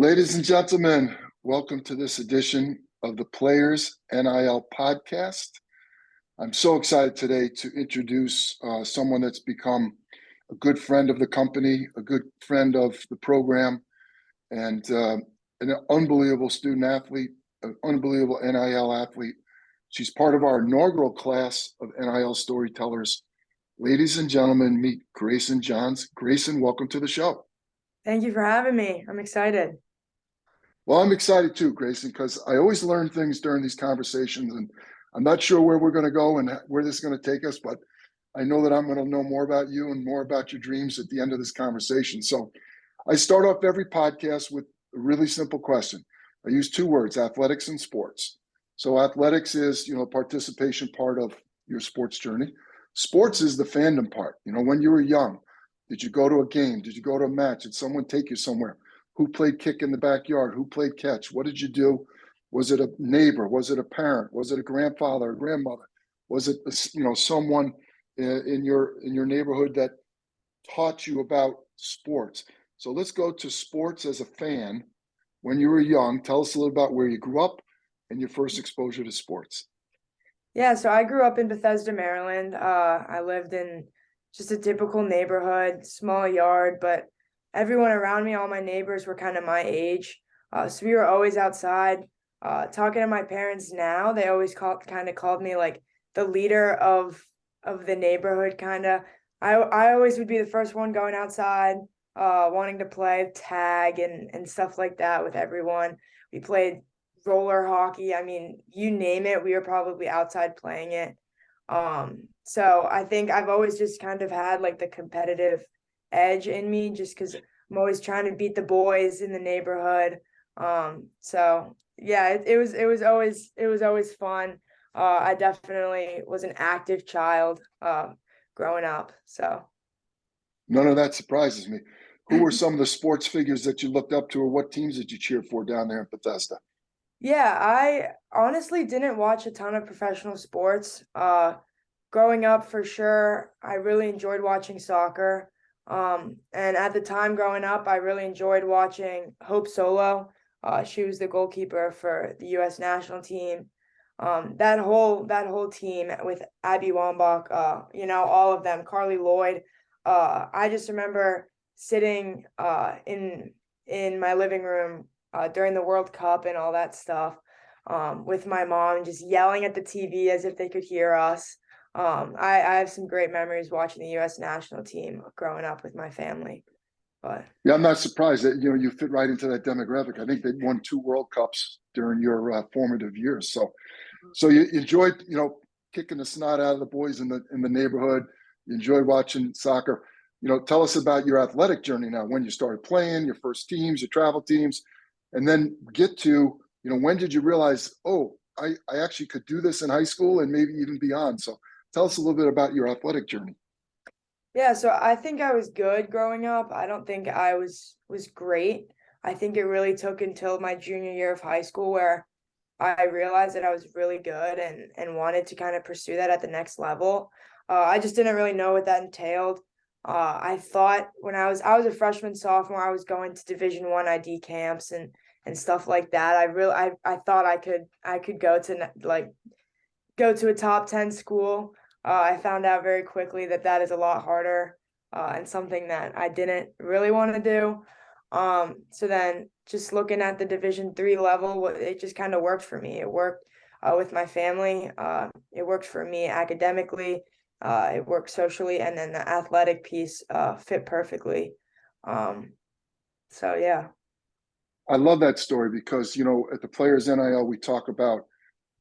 Ladies and gentlemen, welcome to this edition of the Players NIL podcast. I'm so excited today to introduce someone that's become a good friend of the company, a good friend of the program, and an unbelievable student athlete, an unbelievable NIL athlete. She's part of our inaugural class of NIL storytellers. Ladies and gentlemen, meet Grayson Johns. Grayson, welcome to the show. Thank you for having me. I'm excited. Well, I'm excited too, Grayson, because I always learn things during these conversations, and I'm not sure where we're going to go and where this is going to take us, but I know that I'm going to know more about you and more about your dreams at the end of this conversation. So I start off every podcast with a really simple question. I use two words, athletics and sports. So athletics is, participation part of your sports journey. Sports is the fandom part. When you were young, did you go to a game? Did you go to a match? Did someone take you somewhere? Who played kick in the backyard? Who played catch? What did you do? Was it a neighbor? Was it a parent? Was it a grandfather or grandmother? Was it someone in your neighborhood that taught you about sports? So let's go to sports as a fan. When you were young, tell us a little about where you grew up and your first exposure to sports. Yeah, so I grew up in Bethesda, Maryland. I lived in just a typical neighborhood, small yard, but everyone around me, all my neighbors were kind of my age. So we were always outside. Talking to my parents now, they always called me like the leader of the neighborhood kind of. I always would be the first one going outside, wanting to play tag and stuff like that with everyone. We played roller hockey. I mean, you name it, we were probably outside playing it. So I think I've always just kind of had like the competitive edge in me just because I'm always trying to beat the boys in the neighborhood. So yeah, it was always fun. I definitely was an active child growing up. So None of that surprises me. Who were some of the sports figures that you looked up to, or what teams did you cheer for down there in Bethesda? yeah, I honestly didn't watch a ton of professional sports. Growing up for sure, I really enjoyed watching soccer. And at the time growing up, I really enjoyed watching Hope Solo. She was the goalkeeper for the U.S. national team. That whole team with Abby Wambach, all of them, Carly Lloyd. I just remember sitting in my living room during the World Cup and all that stuff with my mom, just yelling at the TV as if they could hear us. I have some great memories watching the U.S. national team growing up with my family. But Yeah, I'm not surprised that you fit right into that demographic. I think they won 2 World Cups during your formative years. So you enjoyed kicking the snot out of the boys in the neighborhood. You enjoyed watching soccer. Tell us about your athletic journey now. When you started playing, your first teams, your travel teams, and then get to when did you realize, oh, I actually could do this in high school and maybe even beyond. So tell us a little bit about your athletic journey. yeah, so I think I was good growing up. I don't think I was great. I think it really took until my junior year of high school where I realized that I was really good and wanted to kind of pursue that at the next level. I just didn't really know what that entailed. I thought when I was a freshman, sophomore, I was going to Division I ID camps and stuff like that. I thought I could go to a top 10 school. I found out very quickly that is a lot harder and something that I didn't really want to do. So then just looking at the Division III level, it just kind of worked for me. It worked with my family. It worked for me academically. It worked socially, and then the athletic piece fit perfectly. So yeah. I love that story because at the Players NIL we talk about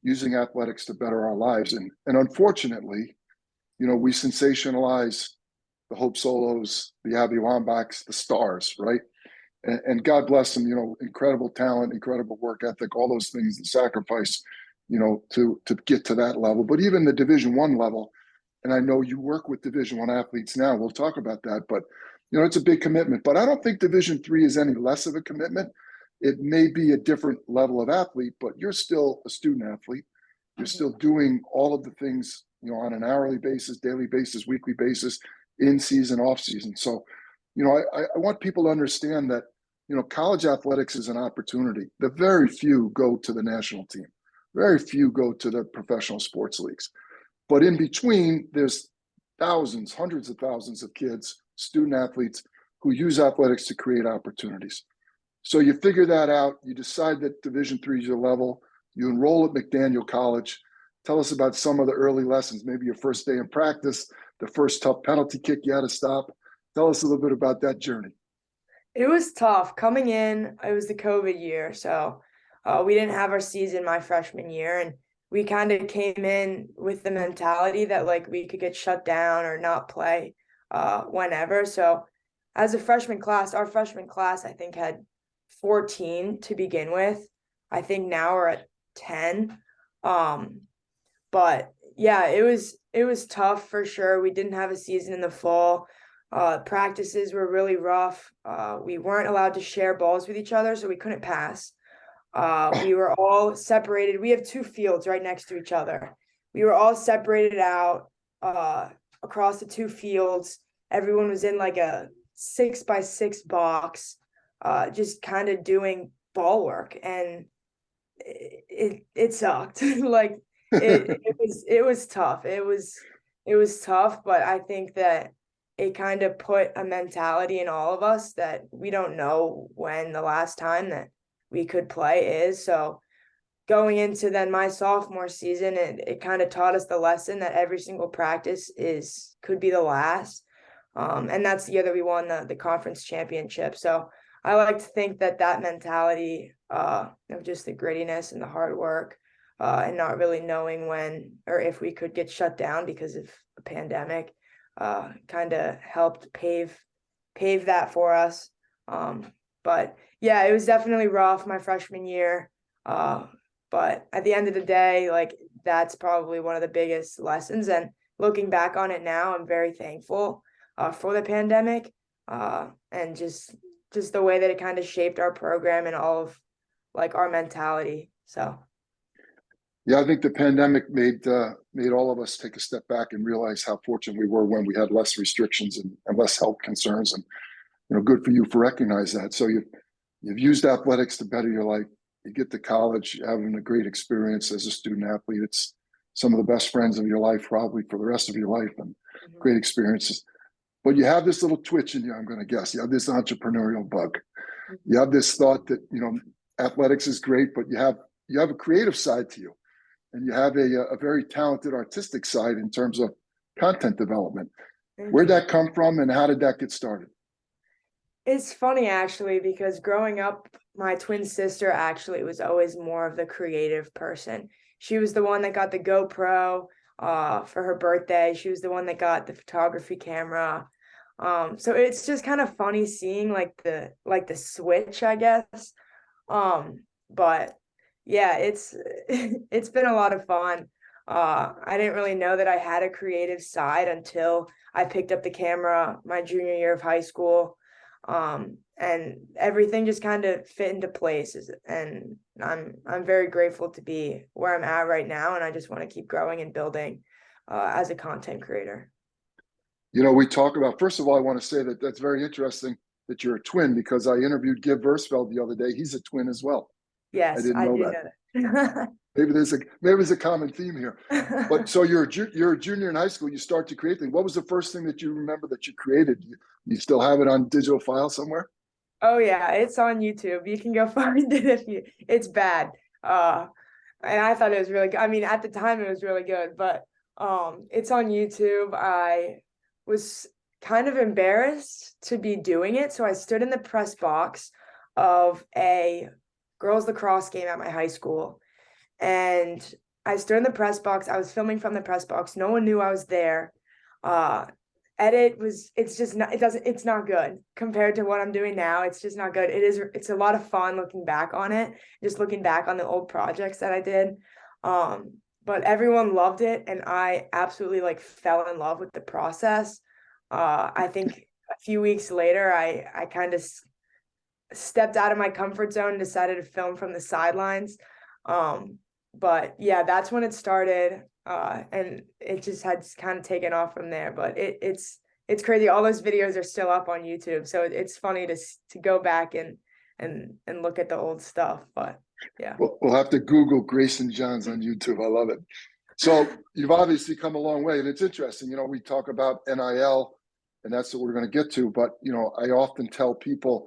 using athletics to better our lives, and unfortunately, we sensationalize the Hope Solos, the Abby Wambachs, the stars, right? And God bless them, incredible talent, incredible work ethic, all those things, the sacrifice, to get to that level. But even the Division I level, and I know you work with Division I athletes now, we'll talk about that, but it's a big commitment. But I don't think Division III is any less of a commitment. It may be a different level of athlete, but you're still a student athlete. You're still doing all of the things, on an hourly basis, daily basis, weekly basis, in season, off season. So, I want people to understand that, college athletics is an opportunity. The very few go to the national team. Very few go to the professional sports leagues. But in between, there's thousands, hundreds of thousands of kids, student athletes, who use athletics to create opportunities. So you figure that out. You decide that Division III is your level. You enroll at McDaniel College. Tell us about some of the early lessons, maybe your first day in practice, the first tough penalty kick you had to stop. Tell us a little bit about that journey. It was tough coming in. It was the COVID year, so we didn't have our season my freshman year, and we kind of came in with the mentality that like we could get shut down or not play whenever. So as a freshman class, our freshman class I think had 14 to begin with. I think now we're at 10. But yeah, it was tough for sure. We didn't have a season in the fall. Practices were really rough. We weren't allowed to share balls with each other, so we couldn't pass. We were all separated. We have two fields right next to each other. We were all separated out across the two fields. Everyone was in like a 6x6 box, just kind of doing ball work, and it sucked. Like it was tough. It was tough, but I think that it kind of put a mentality in all of us that we don't know when the last time that we could play is. So going into then my sophomore season, it kind of taught us the lesson that every single practice could be the last. And that's the year that we won the conference championship. So I like to think that mentality of just the grittiness and the hard work and not really knowing when or if we could get shut down because of a pandemic kind of helped pave that for us. But yeah, it was definitely rough my freshman year. But at the end of the day, like that's probably one of the biggest lessons. And looking back on it now, I'm very thankful for the pandemic and just the way that it kind of shaped our program and all of like our mentality. So. Yeah, I think the pandemic made all of us take a step back and realize how fortunate we were when we had less restrictions and less health concerns. And good for you for recognizing that. So you've used athletics to better your life. You get to college, you're having a great experience as a student athlete. It's some of the best friends of your life, probably for the rest of your life, and great experiences. But you have this little twitch in you, I'm going to guess. You have this entrepreneurial bug. You have this thought that, athletics is great, but you have a creative side to you. And you have a very talented artistic side in terms of content development. Where'd that come from and how did that get started? It's funny actually, because growing up, my twin sister actually was always more of the creative person. She was the one that got the GoPro for her birthday. She was the one that got the photography camera. So it's just kind of funny seeing like the switch, I guess. But yeah, it's been a lot of fun. I didn't really know that I had a creative side until I picked up the camera my junior year of high school. And everything just kind of fit into place. And I'm very grateful to be where I'm at right now. And I just want to keep growing and building as a content creator. We talk about, first of all, I want to say that that's very interesting that you're a twin, because I interviewed Gib Versfeld the other day. He's a twin as well. Yes, I didn't know that. Maybe there's a common theme here. But so you're a junior in high school. You start to create things. What was the first thing that you remember that you created? You still have it on digital file somewhere? Oh yeah, it's on YouTube. You can go find it if you. It's bad. And I thought it was really good. I mean, at the time it was really good, but it's on YouTube. I was kind of embarrassed to be doing it, so I stood in the press box of a girls lacrosse game at my high school, and I stood in the press box. I was filming from the press box. No one knew I was there. It's not good compared to what I'm doing now. It's just not good. It's a lot of fun looking back on it, just looking back on the old projects that I did. But everyone loved it, and I absolutely fell in love with the process. I think a few weeks later, I kind of stepped out of my comfort zone and decided to film from the sidelines. But yeah, that's when it started. And it just had kind of taken off from there. But it's crazy. All those videos are still up on YouTube, so it's funny to go back and and look at the old stuff. But yeah. We'll have to Google Grayson Johns on YouTube. I love it. So you've obviously come a long way, and it's interesting. We talk about NIL, and that's what we're going to get to. But I often tell people,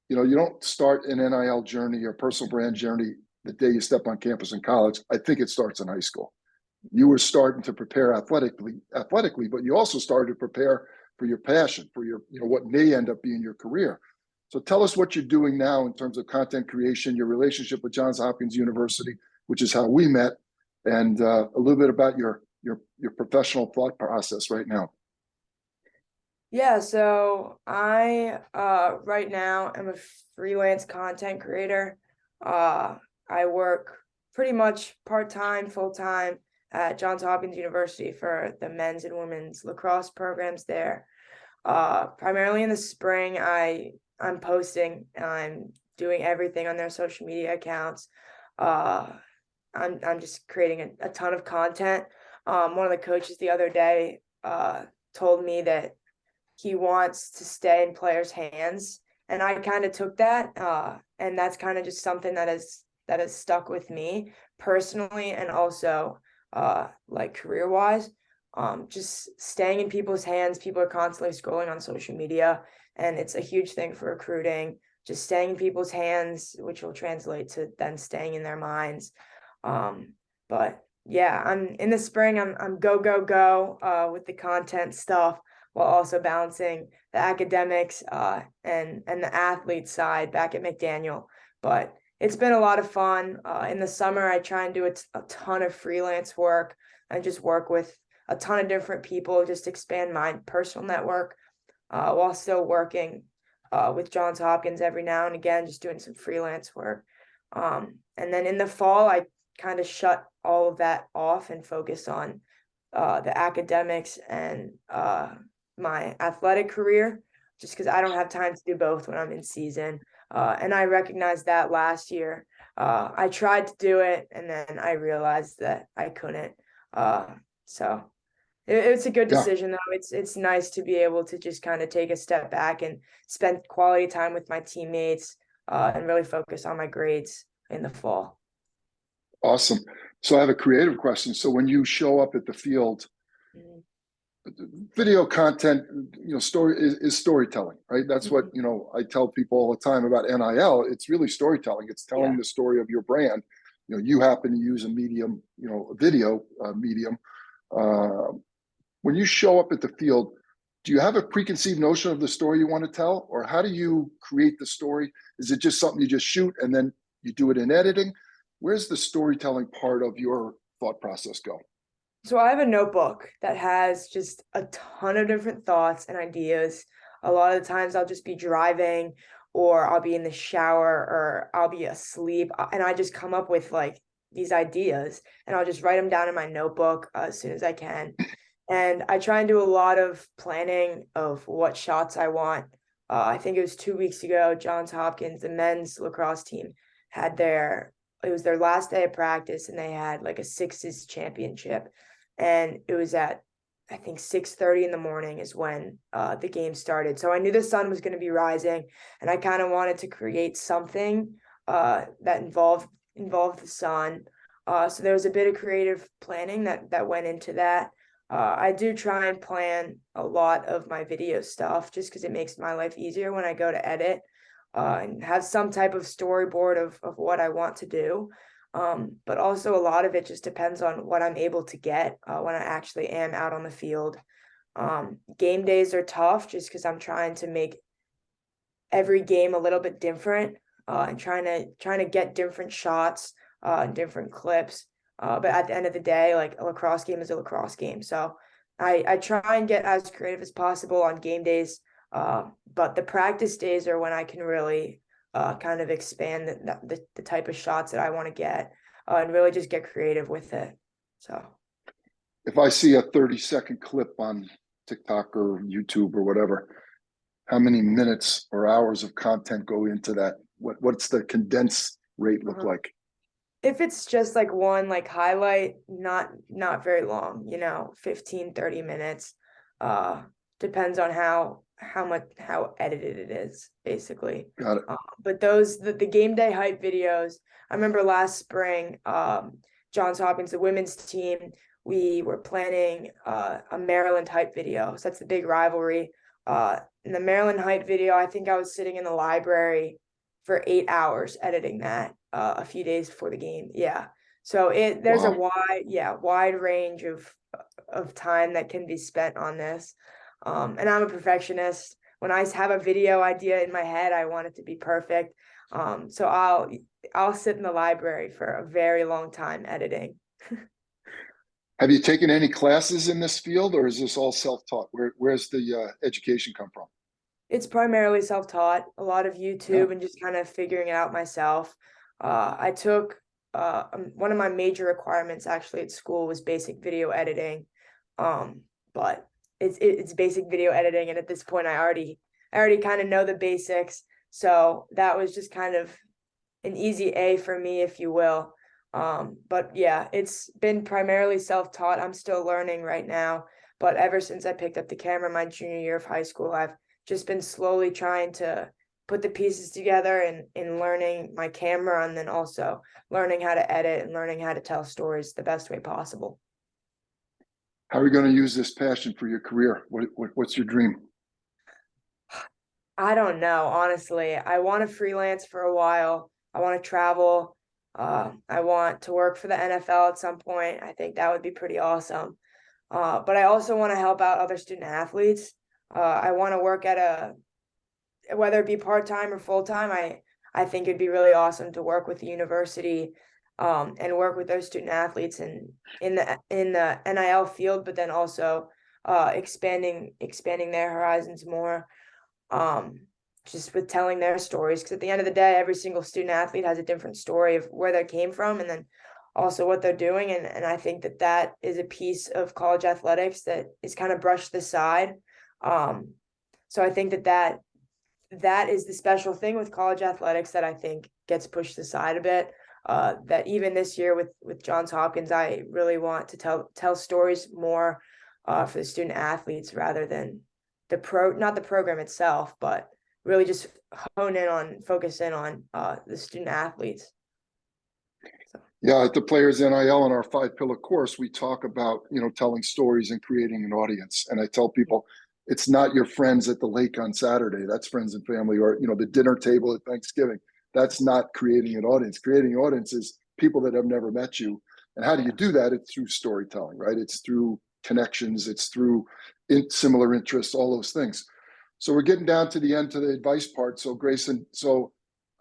you don't start an NIL journey or personal brand journey the day you step on campus in college. I think it starts in high school. You were starting to prepare athletically, but you also started to prepare for your passion, for your, what may end up being your career. So tell us what you're doing now in terms of content creation, your relationship with Johns Hopkins University, which is how we met, and a little bit about your professional thought process right now. Yeah, so I right now am a freelance content creator. I work pretty much part-time, full-time at Johns Hopkins University for the men's and women's lacrosse programs there. Primarily in the spring, I'm posting, I'm doing everything on their social media accounts. I'm just creating a ton of content. One of the coaches the other day told me that he wants to stay in players' hands, and I kind of took that, and that's kind of just something that has stuck with me personally, and also like career-wise. Just staying in people's hands. People are constantly scrolling on social media, and it's a huge thing for recruiting. Just staying in people's hands, which will translate to then staying in their minds. But yeah, I'm in the spring. I'm go with the content stuff, while also balancing the academics and the athlete side back at McDaniel. But it's been a lot of fun. In the summer, I try and do a ton of freelance work and just work with a ton of different people, just expand my personal network while still working with Johns Hopkins every now and again, just doing some freelance work. And then in the fall, I kind of shut all of that off and focus on the academics and my athletic career, just because I don't have time to do both when I'm in season. And I recognized that last year. I tried to do it, and then I realized that I couldn't. So it's a good decision, though. It's nice to be able to just kind of take a step back and spend quality time with my teammates and really focus on my grades in the fall. Awesome. So I have a creative question. So when you show up at the field, video content, story is storytelling, right? That's what, I tell people all the time about NIL. It's really storytelling. It's telling the story of your brand. You happen to use a medium, a video medium. When you show up at the field, do you have a preconceived notion of the story you want to tell, or how do you create the story? Is it just something you just shoot and then you do it in editing? Where's the storytelling part of your thought process go? So I have a notebook that has just a ton of different thoughts and ideas. A lot of the times I'll just be driving, or I'll be in the shower, or I'll be asleep, and I just come up with like these ideas, and I'll just write them down in my notebook as soon as I can. And I try and do a lot of planning of what shots I want. I think it was 2 weeks ago, Johns Hopkins, the men's lacrosse team, it was their last day of practice, and they had like a sixes championship. And it was at, I think, 6:30 in the morning is when the game started. So I knew the sun was going to be rising, and I kind of wanted to create something that involved the sun. So there was a bit of creative planning that went into that. I do try and plan a lot of my video stuff just because it makes my life easier when I go to edit and have some type of storyboard of what I want to do. But also a lot of it just depends on what I'm able to get when I actually am out on the field. Game days are tough just because I'm trying to make every game a little bit different and trying to get different shots and different clips. But at the end of the day, like, a lacrosse game is a lacrosse game. So I try and get as creative as possible on game days. But the practice days are when I can really kind of expand the type of shots that I want to get and really just get creative with it. So if I see a 30-second clip on TikTok or YouTube or whatever, how many minutes or hours of content go into that? What's the condensed rate look like? If it's just like one like highlight, not very long, 15, 30 minutes. Depends on how how edited it is, basically. Got it. But the game day hype videos, I remember last spring, Johns Hopkins, the women's team, we were planning a Maryland hype video. So that's the big rivalry. In the Maryland hype video, I think I was sitting in the library for 8 hours editing that a few days before the game. Yeah. So there's a wide range of time that can be spent on this. And I'm a perfectionist. When I have a video idea in my head, I want it to be perfect. So I'll sit in the library for a very long time editing. Have you taken any classes in this field, or is this all self-taught? Where's the education come from? It's primarily self-taught, a lot of YouTube and just kind of figuring it out myself. I took one of my major requirements actually at school was basic video editing. But it's basic video editing, and at this point I already kind of know the basics. So that was just kind of an easy A for me, if you will. But yeah, it's been primarily self-taught. I'm still learning right now, but ever since I picked up the camera my junior year of high school, I've just been slowly trying to put the pieces together and in learning my camera, and then also learning how to edit and learning how to tell stories the best way possible. How are you going to use this passion for your career? What's your dream? I don't know, honestly. I want to freelance for a while. I want to travel. I want to work for the NFL at some point. I think that would be pretty awesome. But I also want to help out other student athletes. I want to work at whether it be part-time or full-time, I think it'd be really awesome to work with the university and work with those student athletes in the NIL field, but then also expanding their horizons more. Just with telling their stories, because at the end of the day, every single student athlete has a different story of where they came from and then also what they're doing. And I think that is a piece of college athletics that is kind of brushed aside. So I think that is the special thing with college athletics that I think gets pushed aside a bit. That even this year with Johns Hopkins, I really want to tell stories more for the student athletes rather than not the program itself, but really just focus in on the student athletes. So. Yeah, at the Players NIL in our 5-pillar course, we talk about, telling stories and creating an audience. And I tell people, it's not your friends at the lake on Saturday. That's friends and family, or, the dinner table at Thanksgiving. That's not creating an audience. Creating an audience is people that have never met you. And how do you do that? It's through storytelling, right? It's through connections. It's through similar interests, all those things. So we're getting down to the end, to the advice part. So Grayson,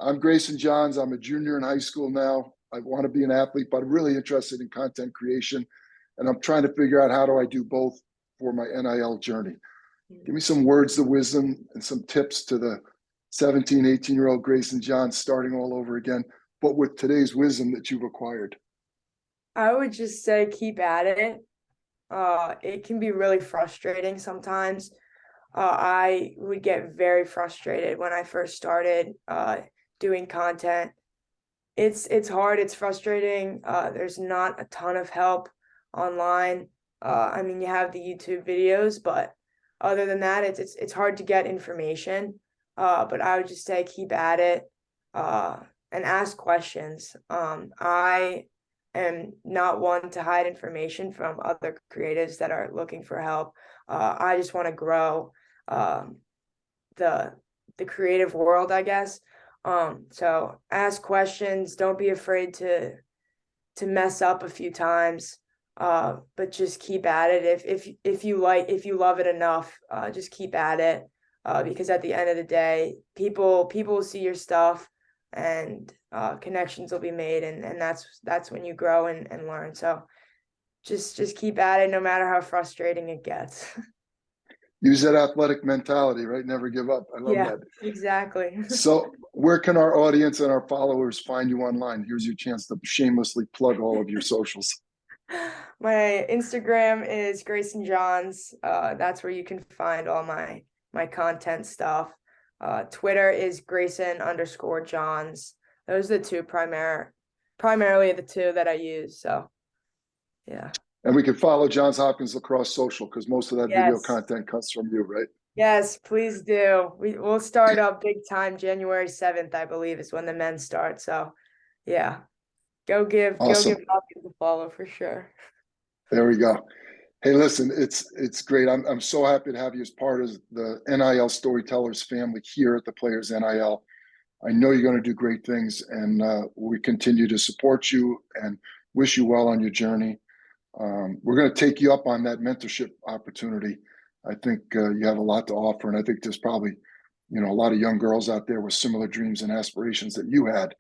I'm Grayson Johns. I'm a junior in high school now. I want to be an athlete, but I'm really interested in content creation. And I'm trying to figure out, how do I do both for my NIL journey? Give me some words of wisdom and some tips to the 17, 18-year-old Grayson Johns starting all over again, but with today's wisdom that you've acquired. I would just say keep at it. It can be really frustrating sometimes. I would get very frustrated when I first started doing content. It's hard. It's frustrating. There's not a ton of help online. I mean, you have the YouTube videos, but other than that, it's hard to get information. But I would just say keep at it and ask questions. I am not one to hide information from other creatives that are looking for help. I just want to grow the creative world, I guess. So ask questions. Don't be afraid to mess up a few times. But just keep at it. If you love it enough, just keep at it. Because at the end of the day, people will see your stuff, and connections will be made, and that's when you grow and learn. So just keep at it, no matter how frustrating it gets. Use that athletic mentality, right? Never give up. I love that. Exactly. So where can our audience and our followers find you online? Here's your chance to shamelessly plug all of your socials. My Instagram is Grayson Johns. That's where you can find all my content stuff. Twitter is Grayson_Johns. Those are the two primarily the two that I use. So yeah. And we can follow Johns Hopkins Lacrosse Social, because most of that video content comes from you, right? Yes, please do. We'll start up big time January 7th, I believe, is when the men start. So yeah. Go give Awesome. Hopkins a follow for sure. There we go. Hey, listen, it's great. I'm so happy to have you as part of the NIL Storytellers family here at the Players NIL. I know you're going to do great things, and we continue to support you and wish you well on your journey. We're going to take you up on that mentorship opportunity. I think you have a lot to offer, and I think there's probably, a lot of young girls out there with similar dreams and aspirations that you had,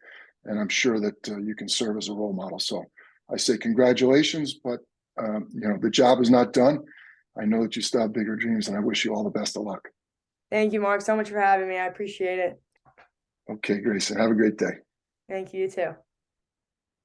and I'm sure that you can serve as a role model. So I say congratulations, but the job is not done. I know that you still have bigger dreams, and I wish you all the best of luck. Thank you, Mark, so much for having me. I appreciate it. Okay, Grayson, have a great day. Thank you, you too.